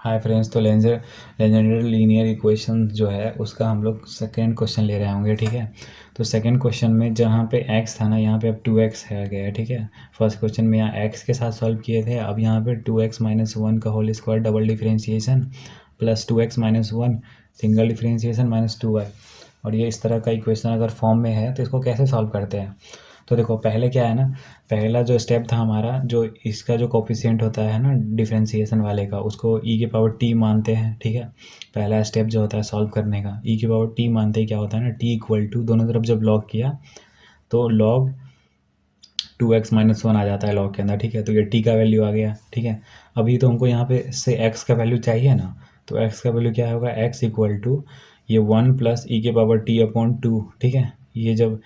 Hi friends, तो legendary linear equation जो है उसका हम लोग सेकेंड क्वेश्चन ले रहे होंगे। ठीक है, तो सेकेंड क्वेश्चन में जहाँ पे x था ना, यहाँ पे अब 2x है गया है। ठीक है, फर्स्ट क्वेश्चन में यहाँ x के साथ सॉल्व किए थे, अब यहाँ पे 2x माइनस वन का whole square double differentiation plus 2x minus one single differentiation minus 2y। और ये इस तरह का इक्वेशन अगर फॉर्म में है तो इसको कैसे सॉल्व करते हैं। तो देखो, पहले क्या है ना, पहला जो स्टेप था हमारा, जो इसका जो कोफिशिएंट होता है ना डिफरेंशिएशन वाले का, उसको e के पावर t मानते हैं। ठीक है, पहला स्टेप जो होता है सॉल्व करने का, e के पावर t मानते ही क्या होता है ना, t इक्वल टू दोनों तरफ जब लॉग किया तो लॉग 2x माइनस वन आ जाता है लॉग के अंदर। ठीक है, तो ये t का वैल्यू आ गया। ठीक है, अभी तो हमको यहाँ पे से x का वैल्यू चाहिए ना, तो x का वैल्यू क्या होगा, x इक्वल टू ये 1 प्लस ई के पावर t अपॉन 2। ठीक है, ये जब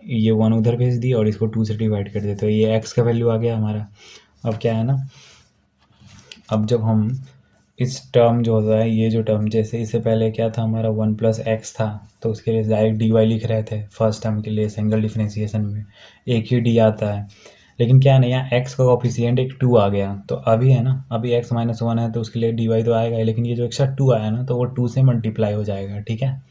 ये 1 उधर भेज दिया और इसको 2 से डिवाइड कर दिया तो ये x का वैल्यू आ गया हमारा। अब क्या है ना, अब जब हम इस टर्म जो होता है, ये जो टर्म, जैसे इससे पहले क्या था हमारा 1 प्लस एक्स था, तो उसके लिए डायरेक्ट डी वाई लिख रहे थे फर्स्ट टर्म के लिए सिंगल डिफरेंशिएशन में, एक ही डी आता है। लेकिन क्या है ना, यहाँ एक्स का कोफिशिएंट एक 2 आ गया, तो अभी है ना, अभी x माइनस वन है तो उसके लिए डी वाई तो आएगा ही, लेकिन ये जो एक्स्ट्रा 2 आया ना तो वो 2 से मल्टीप्लाई हो जाएगा। ठीक है,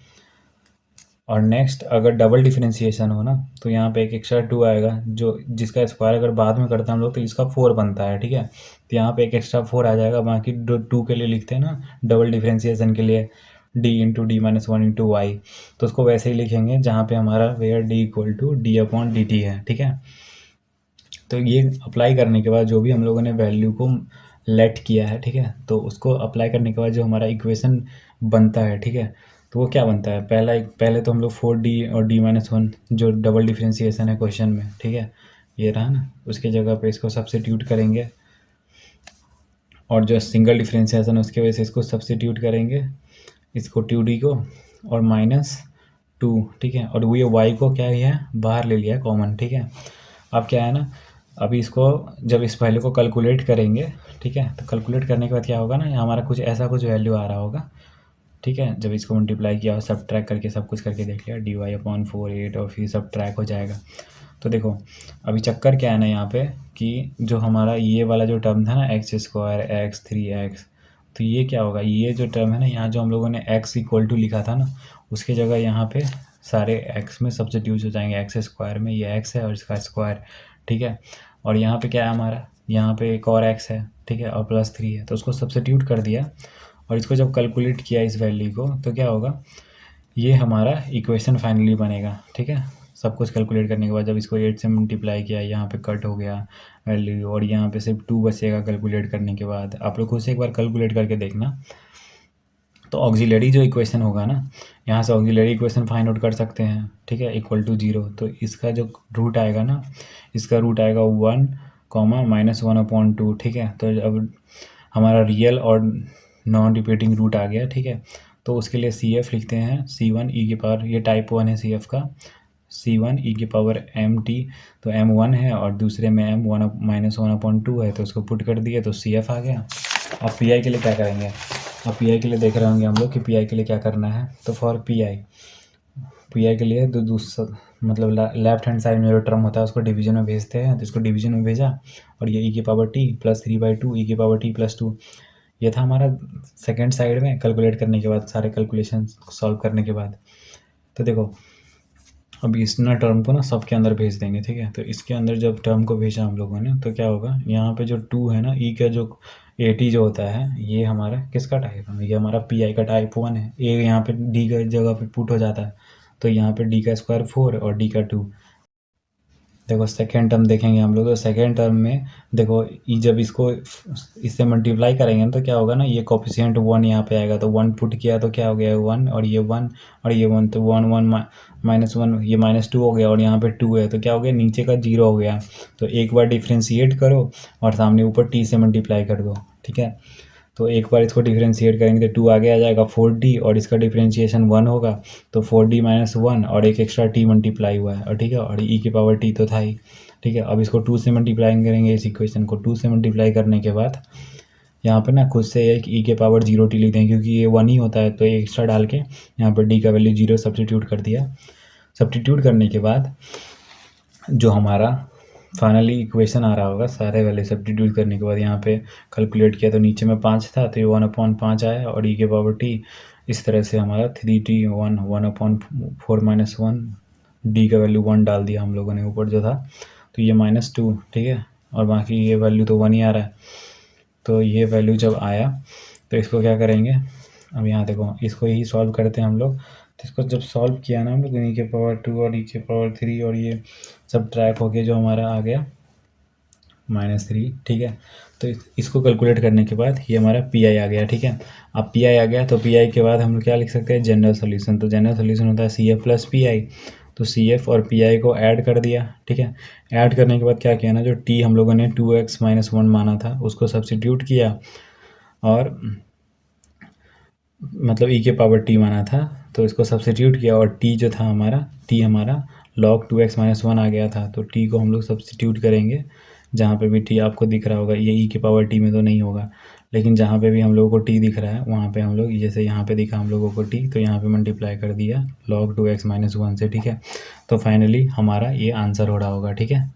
और नेक्स्ट अगर डबल डिफरेंशिएशन हो ना तो यहाँ पे एक एक्स्ट्रा 2 आएगा, जो जिसका स्क्वायर अगर बाद में करते हैं हम लोग तो इसका 4 बनता है। ठीक है, तो यहाँ पे एक एक्स्ट्रा 4 आ जाएगा, बाकी 2 के लिए लिखते हैं ना डबल डिफरेंशिएशन के लिए d into D minus one into Y, तो उसको वैसे ही लिखेंगे जहाँ पे हमारा where d equal to D upon D T है। ठीक है, तो ये अप्लाई करने के बाद जो भी हम लोगों ने वैल्यू को लेट किया है, ठीक है, तो उसको अप्लाई करने के बाद जो हमारा इक्वेशन बनता है, ठीक है, तो वो क्या बनता है, पहले तो हम लोग 4d और d माइनस वन जो डबल डिफरेंशिएशन है क्वेश्चन में, ठीक है, ये रहा ना, उसके जगह पे इसको सब्स्टिट्यूट करेंगे, और जो सिंगल डिफरेंशिएशन है उसके वजह से इसको सब्स्टिट्यूट करेंगे, इसको 2d को और माइनस 2। ठीक है, और वो ये y को क्या है बाहर ले लिया है कॉमन। ठीक है, अब क्या है ना, अभी इसको जब इस वैल्यू को कैलकुलेट करेंगे, ठीक है, तो कैलकुलेट करने के बाद क्या होगा ना, यहाँ हमारा कुछ ऐसा कुछ वैल्यू आ रहा होगा। ठीक है, जब इसको मल्टीप्लाई किया, सब ट्रैक करके सब कुछ करके देख लिया, डी वाई अपॉन 4 8 और फिर सब ट्रैक हो जाएगा। तो देखो, अभी चक्कर क्या है ना यहाँ पे, कि जो हमारा ये वाला जो टर्म था ना एक्स स्क्वायर एक्स 3x, तो ये क्या होगा, ये जो टर्म है ना, यहाँ जो हम लोगों ने x इक्वल टू लिखा था ना, उसके जगह यहाँ पे सारे x में सब्स्टिट्यूट हो जाएंगे। एक्स स्क्वायर में ये x है और इसका स्क्वायर। ठीक है, और यहाँ पे क्या है हमारा, यहाँ पे एक और x है, ठीक है, और प्लस 3 है, तो उसको सब्स्टिट्यूट कर दिया और इसको जब कैलकुलेट किया इस वैल्यू को, तो क्या होगा, ये हमारा इक्वेशन फाइनली बनेगा। ठीक है, सब कुछ कैलकुलेट करने के बाद जब इसको 8 से मल्टीप्लाई किया, यहाँ पे कट हो गया वैल्यू और यहाँ पे सिर्फ 2 बचेगा कैलकुलेट करने के बाद। आप लोग खुद से एक बार कैलकुलेट करके देखना। तो ऑक्सिलरी जो इक्वेशन होगा ना, यहाँ से ऑक्सिलरी इक्वेशन फाइंड आउट कर सकते हैं। ठीक है, इक्वल टू 0, तो इसका जो रूट आएगा ना, इसका रूट आएगा 1 कॉमा माइनस 1/2। ठीक है, तो अब हमारा रियल और नॉन रिपीटिंग रूट आ गया। ठीक है, तो उसके लिए CF लिखते हैं C1 e के पावर, ये टाइप 1 है CF का, C1 e के पावर MT, तो M1 है और दूसरे में M1 माइनस 1/2 है, तो उसको पुट कर दिए तो CF आ गया। अब PI के लिए क्या करेंगे, अब PI के लिए देख रहे होंगे हम लोग कि PI के लिए क्या करना है। तो फॉर PI के लिए तो दूसरा मतलब लेफ्ट हैंड साइड में जो टर्म होता है उसको डिवीजन में भेजते हैं, तो इसको डिवीजन में भेजा और ये e के पावर t प्लस 3/2 e के पावर t प्लस 2, ये था हमारा सेकेंड साइड में कैलकुलेट करने के बाद, सारे कैलकुलेशन सॉल्व करने के बाद। तो देखो, अभी इस ना टर्म को ना सबके अंदर भेज देंगे। ठीक है, तो इसके अंदर जब टर्म को भेजा हम लोगों ने, तो क्या होगा, यहाँ पे जो 2 है ना, ई का जो AT जो होता है, ये हमारा किसका टाइप है, ये हमारा PI का टाइप 1 है। ए यहाँ पे डी का जगह पे पुट हो जाता है, तो यहाँ पे डी का स्क्वायर 4 और डी का 2। देखो सेकेंड टर्म देखेंगे हम लोग, तो सेकेंड टर्म में देखो, जब इसको इससे मल्टीप्लाई करेंगे तो क्या होगा ना, ये कोफिशिएंट 1 यहाँ पे आएगा, तो 1 पुट किया तो क्या हो गया 1 और ये 1 और ये 1, तो 1 1 माइनस 1, ये -2 हो गया और यहाँ पे 2 है, तो क्या हो गया, नीचे का 0 हो गया। तो एक बार डिफ्रेंशिएट करो और सामने ऊपर t से मल्टीप्लाई कर दो। ठीक है, तो एक बार इसको डिफरेंशिएट करेंगे तो 2 आगे आ जाएगा 4d और इसका डिफरेंशिएशन 1 होगा, तो 4d माइनस 1 और एक एक्स्ट्रा t मल्टीप्लाई हुआ है, और ठीक है, और e की पावर t तो था ही। ठीक है, अब इसको 2 से मल्टीप्लाई करेंगे, इस इक्वेशन को 2 से मल्टीप्लाई करने के बाद यहाँ पे ना खुद से एक e के पावर 0t लिख दें, क्योंकि ये 1 ही होता है, तो एक एक्स्ट्रा डाल के यहाँ पर d का वैल्यू 0 सब्स्टिट्यूट कर दिया। सब्स्टिट्यूट करने के बाद जो हमारा फाइनली इक्वेशन आ रहा होगा, सारे वैल्यू सब्स्टिट्यूट करने के बाद यहाँ पे कैलकुलेट किया तो नीचे में 5 था तो ये 1/5 आया, और के पावर टी इस तरह से हमारा 3t 1/4 - 1 डी का वैल्यू 1 डाल दिया हम लोगों ने ऊपर जो था, तो ये -2, ठीक है, और बाकी ये वैल्यू तो 1 ही आ रहा है। तो ये वैल्यू जब आया तो इसको क्या करेंगे, अब यहाँ देखो इसको यही सॉल्व करते हैं हम लोग। तो इसको जब सॉल्व किया ना हम लोग, e के पावर 2 और e के पावर 3 और ये सब ट्रैक होके जो हमारा आ गया -3, ठीक है। तो इसको कैलकुलेट करने के बाद ये हमारा पी आई आ गया, ठीक है। अब पी आई आ गया तो पी आई के बाद हम लोग क्या लिख सकते हैं, जनरल सोल्यूशन। तो जनरल सोल्यूशन होता है C F plus P I. तो सी एफ और पी आई को ऐड कर दिया, ठीक है। ऐड करने के बाद क्या किया ना, जो टी हम लोगों ने 2x - 1 माना था उसको सब्स्टिट्यूट किया, और मतलब e के पावर t माना था तो इसको सब्स्टिट्यूट किया, और t जो था हमारा, t हमारा log 2x - 1 आ गया था। तो t को हम लोग सब्स्टिट्यूट करेंगे, जहाँ पे भी t आपको दिख रहा होगा, ये e के पावर t में तो नहीं होगा, लेकिन जहाँ पे भी हम लोगों को t दिख रहा है वहाँ पे हम लोग, जैसे यहाँ पे दिखा हम लोगों को t, तो यहाँ पे मल्टीप्लाई कर दिया log 2x - 1 से, ठीक है। तो फाइनली हमारा ये आंसर हो रहा होगा, ठीक है।